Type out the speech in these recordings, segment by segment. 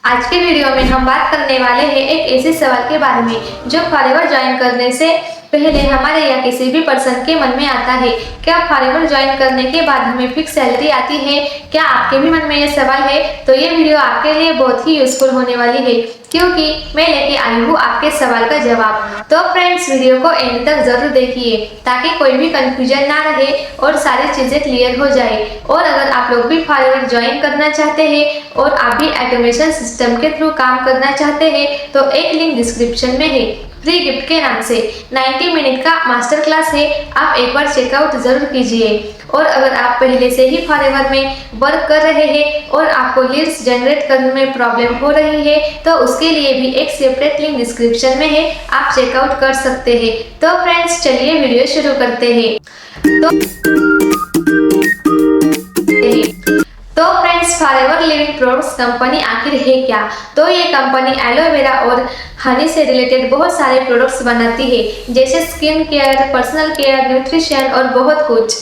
आज के वीडियो में हम बात करने वाले हैं एक ऐसे सवाल के बारे में जो फॉरएवर ज्वाइन करने से पहले हमारे या किसी भी पर्सन के मन में आता है। क्या फॉरएवर ज्वाइन करने के बाद हमें फिक्स सैलरी आती है? क्या आपके भी मन में ये सवाल है? तो ये वीडियो आपके लिए बहुत ही यूजफुल होने वाली है क्योंकि मैं लेके आई हूँ आपके सवाल का जवाब। तो फ्रेंड्स, वीडियो को एंड तक जरूर देखिए ताकि कोई भी कंफ्यूजन ना रहे और सारी चीजें क्लियर हो जाए। और अगर आप लोग भी फॉरएवर ज्वाइन करना चाहते हैं और आप भी ऑटोमेशन सिस्टम के थ्रू काम करना चाहते हैं तो एक लिंक डिस्क्रिप्शन में है फ्री गिफ्ट के नाम से 90 मिनट का मास्टर क्लास है, आप एक बार चेकआउट जरूर कीजिए। और अगर आप पहले से ही फॉरएवर में वर्क कर रहे हैं और आपको लीड्स जनरेट करने में प्रॉब्लम हो रही है तो उसके लिए भी एक सेपरेट लिंक डिस्क्रिप्शन में है, आप चेकआउट कर सकते हैं। तो फ्रेंड्स, चलिए वीडियो शुरू करते हैं। तो friends, forever living products company आखिर है क्या? तो ये कंपनी एलोवेरा और हनी से रिलेटेड बहुत सारे प्रोडक्ट्स बनाती है जैसे skin care, personal care, nutrition और बहुत कुछ।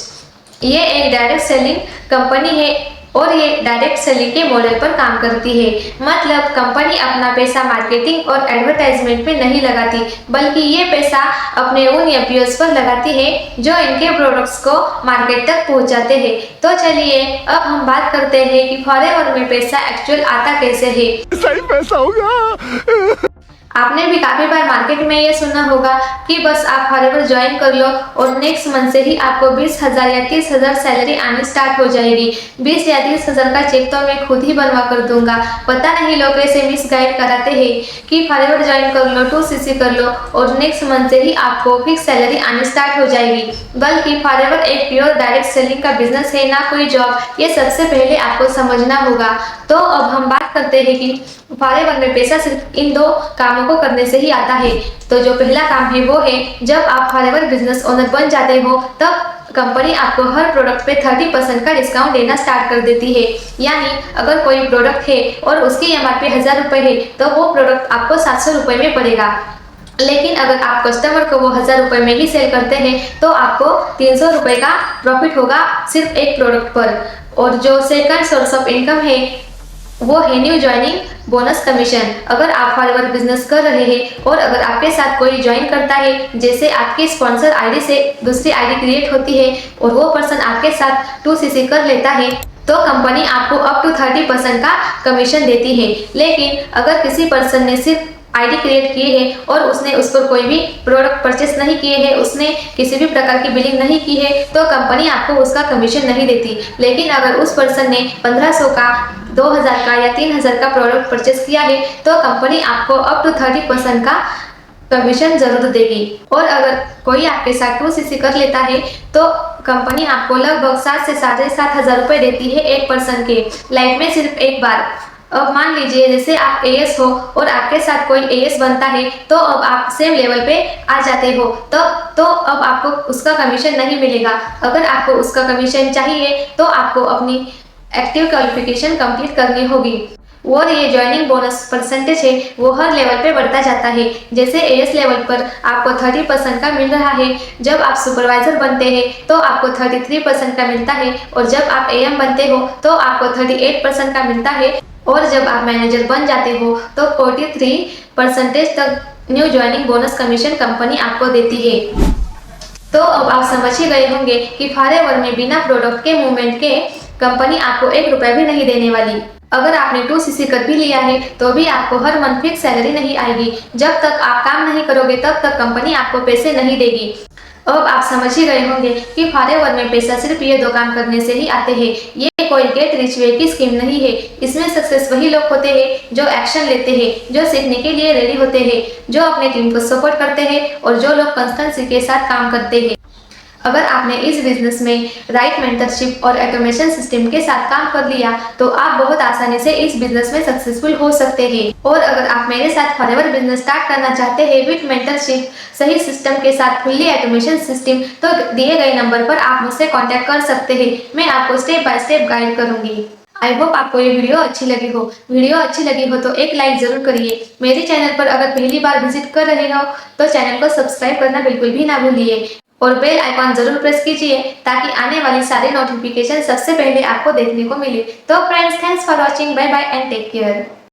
ये एक डायरेक्ट सेलिंग कंपनी है और ये डायरेक्ट सेलिंग के मॉडल पर काम करती है। मतलब कंपनी अपना पैसा मार्केटिंग और एडवर्टाइजमेंट पे नहीं लगाती, बल्कि ये पैसा अपने उन एम्प्लॉयज पर लगाती है जो इनके प्रोडक्ट्स को मार्केट तक पहुंचाते हैं। तो चलिए अब हम बात करते हैं कि फॉरएवर में पैसा एक्चुअल आता कैसे है। सही पैसा होगा। आपने भी काफी बार मार्केट में ये सुना होगा कि बस आप फॉरएवर ज्वाइन कर लो और नेक्स्ट मंथ से ही आपको 20,000 या 30,000 सैलरी आनी स्टार्ट हो जाएगी। 20 या 30,000 का चेक तो मैं खुद ही बनवा कर दूंगा। पता नहीं लोग ऐसे मिसगाइड कराते हैं कि फॉरएवर ज्वाइन कर लो, 2cc कर लो और नेक्स्ट मंथ से ही आपको फिक्स सैलरी आनी स्टार्ट हो जाएगी। बल्कि फॉरएवर एक प्योर डायरेक्ट सेलिंग का बिजनेस है, ना कोई जॉब। ये सबसे पहले आपको समझना होगा। तो अब हम बात करते हैं कि फॉरएवर में पैसा सिर्फ इन दो कामों को करने से ही आता है। तो जो पहला काम है वो है जब आप फॉरएवर बिजनेस ओनर बन जाते हो तब कंपनी आपको हर प्रोडक्ट पे 30% का डिस्काउंट देना स्टार्ट कर देती है। यानी अगर कोई प्रोडक्ट है और उसकी एमआरपी 1000 रुपये है तो वो प्रोडक्ट आपको 700 रुपये में पड़ेगा। लेकिन अगर आप कस्टमर को वो 1000 रुपये में ही सेल करते हैं तो आपको 300 रुपये का प्रॉफिट होगा सिर्फ एक प्रोडक्ट पर। और जो सेकंड सोर्स ऑफ इनकम है वो है न्यू ज्वाइनिंग बोनस कमीशन। अगर आप फॉरएवर बिजनेस कर रहे हैं और अगर आपके साथ कोई ज्वाइन करता है, जैसे आपकी स्पॉन्सर आईडी से दूसरी आईडी क्रिएट होती है और वो पर्सन आपके साथ 2cc कर लेता है तो कंपनी आपको अप टू 30% का कमीशन देती है। लेकिन अगर किसी पर्सन ने सिर्फ आईडी क्रिएट किए है और उसने उस पर कोई भी प्रोडक्ट परचेस नहीं किए हैं, उसने किसी भी प्रकार की बिलिंग नहीं की है तो कंपनी आपको उसका कमीशन नहीं देती। लेकिन अगर उस पर्सन ने 1500 का, 2000 का या 3000 का प्रोडक्ट परचेस किया है तो कंपनी आपको अप टू 30% का कमीशन जरूर देगी। और अगर कोई आपके साथ 2cc कर लेता है तो कंपनी आपको लगभग 7 से 7,500 रुपये देती है एक पर्सन के लाइफ में सिर्फ एक बार। अब मान लीजिए जैसे आप एएस हो और आपके साथ कोई एएस बनता है तो अब आप सेम लेवल पे आ जाते हो तो अब आपको उसका कमीशन नहीं मिलेगा। अगर आपको उसका कमीशन चाहिए तो आपको अपनी एक्टिव क्वालिफिकेशन कंप्लीट करनी होगी। और ये ज्वाइनिंग बोनस परसेंटेज है वो हर लेवल पे बढ़ता जाता है। जैसे एएस लेवल पर आपको 30% का मिल रहा है, जब आप सुपरवाइजर बनते हैं तो आपको 33% का मिलता है और जब आप एएम बनते हो तो आपको 38% का मिलता है और जब आप मैनेजर बन जाते हो तो 43% तक new joining bonus commission company आपको देती है। तो अब आप समझ ही गए होंगे कि फॉरएवर में बिना प्रोडक्ट के मूवमेंट के कंपनी आपको 1 रुपया भी नहीं देने वाली। अगर आपने 2cc कर भी लिया है तो भी आपको हर मंथ फिक्स सैलरी नहीं आएगी। जब तक आप काम नहीं करोगे तब तक कंपनी आपको पैसे नहीं देगी। अब आप समझ ही गए होंगे कि फॉरएवर में पैसा सिर्फ ये दो काम करने से ही आते हैं। ये कोई गेट रिच वे की स्कीम नहीं है। इसमें सक्सेस वही लोग होते हैं जो एक्शन लेते हैं, जो सीखने के लिए रेडी होते हैं, जो अपने टीम को सपोर्ट करते हैं और जो लोग कंसिस्टेंसी के साथ काम करते हैं। अगर आपने इस बिजनेस में राइट मेंटरशिप और ऑटोमेशन सिस्टम के साथ काम कर लिया तो आप बहुत आसानी से इस बिजनेस में सक्सेसफुल हो सकते हैं। और अगर आप मेरे साथ फॉरएवर बिजनेस स्टार्ट करना चाहते हैं विद मेंटरशिप, सही सिस्टम के साथ फुल्ली ऑटोमेशन सिस्टम, तो दिए गए नंबर पर आप मुझसे कांटेक्ट कर सकते हैं। मैं आपको स्टेप बाय स्टेप गाइड करूंगी। आई होप आपको ये वीडियो अच्छी लगी हो। वीडियो अच्छी लगी हो तो एक लाइक जरूर करिए। मेरे चैनल पर अगर पहली बार विजिट कर रहे हो तो चैनल को सब्सक्राइब करना बिल्कुल भी ना भूलिए और बेल आइकॉन जरूर प्रेस कीजिए ताकि आने वाली सारी नोटिफिकेशन सबसे पहले आपको देखने को मिले। तो friends, thanks for watching. Bye bye and take care.